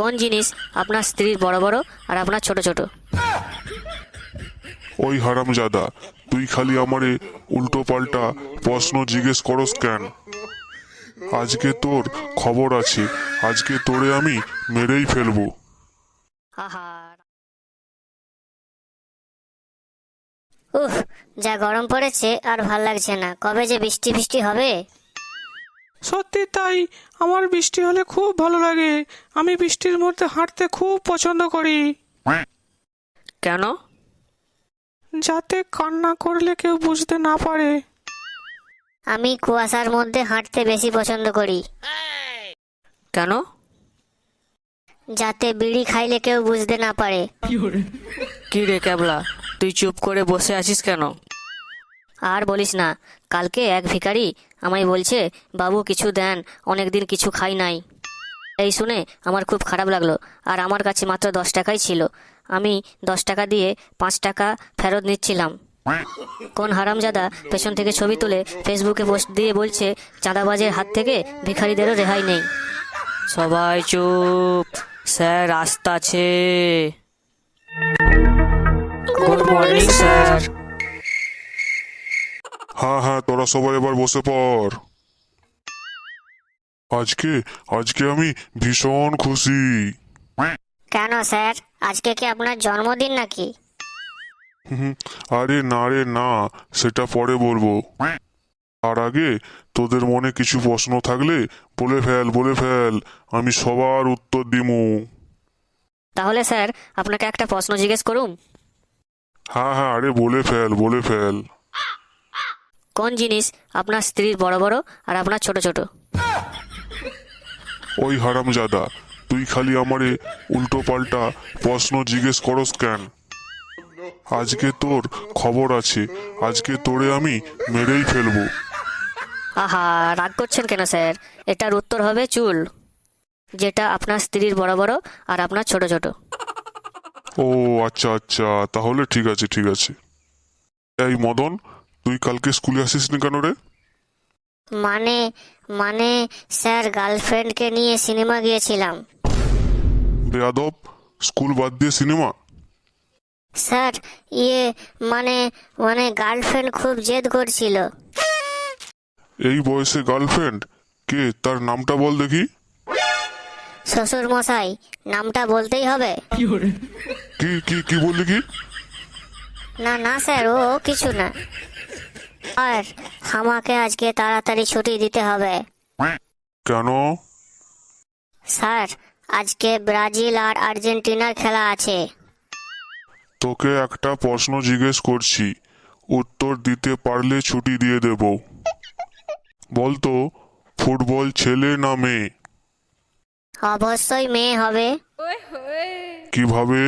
কোন জিনিস আপনার স্ত্রীর বড় বড় আর আপনার ছোট ছোট? ওই হারামজাদা, তুই খালি আমারে উল্টো পাল্টা প্রশ্ন জিজ্ঞেস করস কেন? আজকে তোর খবর আছে, আজকে তোরে আমি মেরেই ফেলবো। আহা, উফ, যা গরম পড়েছে আর ভাল লাগছে না। কবে যে বৃষ্টি ফিষ্টি হবে। সত্যি তাই, আমার বৃষ্টি হলে খুব ভালো লাগে। আমি বৃষ্টির মধ্যে হাঁটতে খুব পছন্দ করি, কেন? যাতে কান্না করলে কেউ বুঝতে না পারে। আমি কুয়াশার মধ্যে হাঁটতে বেশি পছন্দ করি। কেন? যাতে বিড়ি খাইলে কেউ বুঝতে না পারে। কি রে ক্যাবলা, তুই চুপ করে বসে আছিস কেন? আর বলিস না, কালকে এক ভিখারি আমায় বলছে, বাবু কিছু দেন, অনেকদিন কিছু খাই নাই। এই শুনে আমার খুব খারাপ লাগলো। আর আমার কাছে মাত্র 10 টাকাই ছিল। আমি 10 টাকা দিয়ে 5 টাকা ফেরত নিচ্ছিলাম। কোন হারামজাদা পেছন থেকে ছবি তুলে ফেসবুকে পোস্ট দিয়ে বলছে, চাঁদাবাজের হাত থেকে ভিখারিদেরও রেহাই নেই। সবাই চুপ, স্যার আসতাছে। Good morning sir. হ্যাঁ হ্যাঁ, তোরা সবাই এবার বসে পড়। আজকে আজকে আমি ভীষণ খুশি। কেন স্যার, আজকে কি আপনার জন্মদিন নাকি? আরে না রে না, সেটা পরে বলবো। আর আগে তোদের মনে কিছু প্রশ্ন থাকলে বলে ফেল, আমি সবার উত্তর দিমু। তাহলে স্যার আপনাকে একটা প্রশ্ন জিজ্ঞেস করুম? হ্যাঁ হ্যাঁ, আরে বলে ফেল। কোন জিনিস আপনার স্ত্রীর বড় বড় আর আপনার ছোট ছোট? ওই হারামজাদা, তুই খালি আমারে উল্টো পাল্টা প্রশ্ন জিজ্ঞেস করস কেন? আজকে তোর খবর আছে, আজকে তোরে আমি মেরেই ফেলবো। আহা, রাগ করছেন কেন স্যার? এটার উত্তর হবে চুল, যেটা আপনার স্ত্রীর বড় বড় আর আপনার ছোট ছোট। ও আচ্ছা আচ্ছা, তাহলে ঠিক আছে। এই মদন, তুই কালকে স্কুলে আসিসনি কেন রে? মানে মানে স্যার, গার্লফ্রেন্ডকে নিয়ে সিনেমা গিয়েছিলাম। বেয়াদব, স্কুল বাদ দিয়ে সিনেমা? স্যার, ইয়ে মানে মানে গার্লফ্রেন্ড খুব জেদ করছিল। এই বয়সে গার্লফ্রেন্ড? কে, তার নামটা বল দেখি। শ্বশুর মশাই, নামটা বলতেই হবে? কি কি কি বললি কি? না না স্যার, ও কিছু না। আর আমাকে আজকে তাড়াতাড়ি ছুটি দিতে হবে। কেন? স্যার, আজকে ব্রাজিল আর আর্জেন্টিনার খেলা আছে। তোকে একটা প্রশ্ন জিজ্ঞেস করছি, উত্তর দিতে পারলে ছুটি দিয়ে দেব। বলতো, ফুটবল ছেলে না মেয়ে? অবশ্যই মেয়ে হবে। কিভাবে?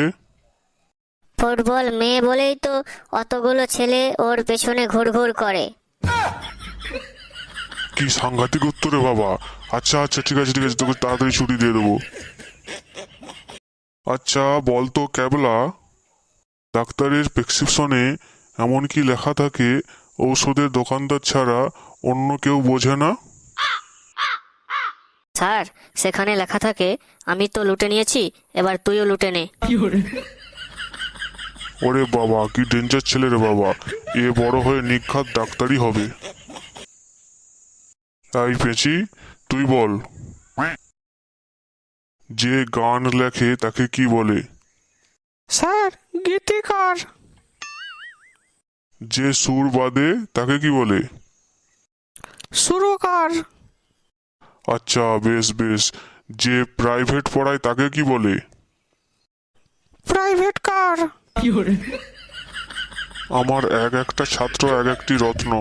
ফুটবল মেয়ে বলেই তো অতগুলো ছেলে ওর পেছনে ঘুরঘুর করে। কি সাংঘাতিক উত্তর রে বাবা। আচ্ছা আচ্ছা, ঠিক আছে, তোকে তাড়াতাড়ি ছুটি দিয়ে দেবো। আচ্ছা বলতো ক্যাবলা, ডাক্তারের প্রেসক্রিপশনে এমন কি লেখা থাকে ঔষধের দোকানদার ছাড়া অন্য কেউ বোঝে না? স্যার, সেখানে লেখা থাকে, আমি তো লুটে নিয়েছি, এবার তুইও লুটে নে। ওরে বাবা, কি ডেঞ্জার ছেলে রে বাবা, এ বড় হয়ে নিখাত ডাক্তারই হবে। এই পেঁচি, তুই বল, যে গান লেখে তাকে কি বলে? স্যার, গীতিকার। যে সুর বাঁধে তাকে কি বলে? সুরকার। আচ্ছা বেশ, যে প্রাইভেট পড়ায় তাকে কি বলে? Private car. আমার এক একটা ছাত্র এক একটি রত্ন।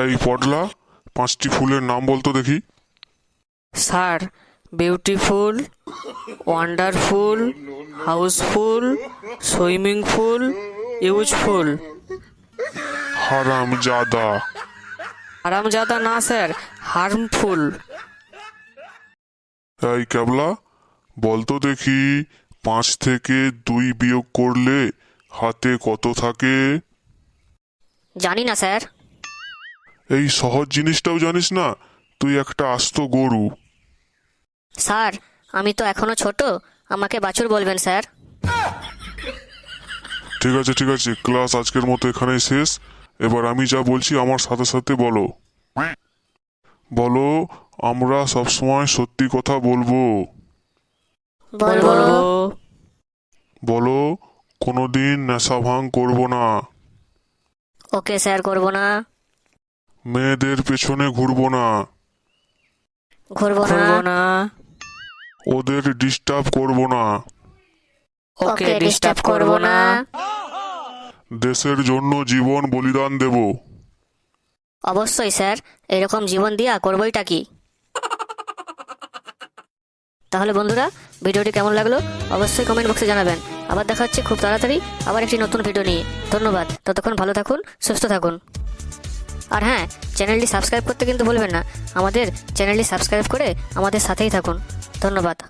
এই পডলা, 5টি ফুলের নাম বলতো দেখি। Sir, beautiful, wonderful, housefull, swimming pool, useful. হারামজাদা। আরামজাদা না স্যার, হার্মফুল। এই ক্যাবলা, বলতো দেখি, 5 থেকে 2 বিয়োগ করলে হাতে কত থাকে? জানি না স্যার। এই সহজ জিনিসটাও জানিস না? তুই একটা আস্ত গরু। স্যার আমি তো এখনো ছোট, আমাকে বাছুর বলবেন স্যার। ঠিক আছে ঠিক আছে, ক্লাস আজকের মতো এখানেই শেষ। এবার আমি যা বলছি আমার সাথে সাথে বলো। বলো, আমরা সবসময় সত্যি কথা বলবো। বলবো। বলো, কোনোদিন নেশা ভাঙ করবো না। ওকে স্যার, করবো না। মেয়েদের পেছনে ঘুরবো না। ঘুরবো না। ওদের ডিস্টার্ব করবো না। ওকে ডিস্টার্ব করবো না। দেশের জন্য জীবন বলিদান দেব। অবশ্যই স্যার, এরকম জীবন দিয়া করবোইটা কি। তাহলে বন্ধুরা, ভিডিওটি কেমন লাগলো অবশ্যই কমেন্ট বক্সে জানাবেন। আবার দেখা হচ্ছে খুব তাড়াতাড়ি আবার একটি নতুন ভিডিও নিয়ে। ধন্যবাদ, ততক্ষণ ভালো থাকুন, সুস্থ থাকুন। আর হ্যাঁ, চ্যানেলটি সাবস্ক্রাইব করতে কিন্তু ভুলবেন না। আমাদের চ্যানেলটি সাবস্ক্রাইব করে আমাদের সাথেই থাকুন। ধন্যবাদ।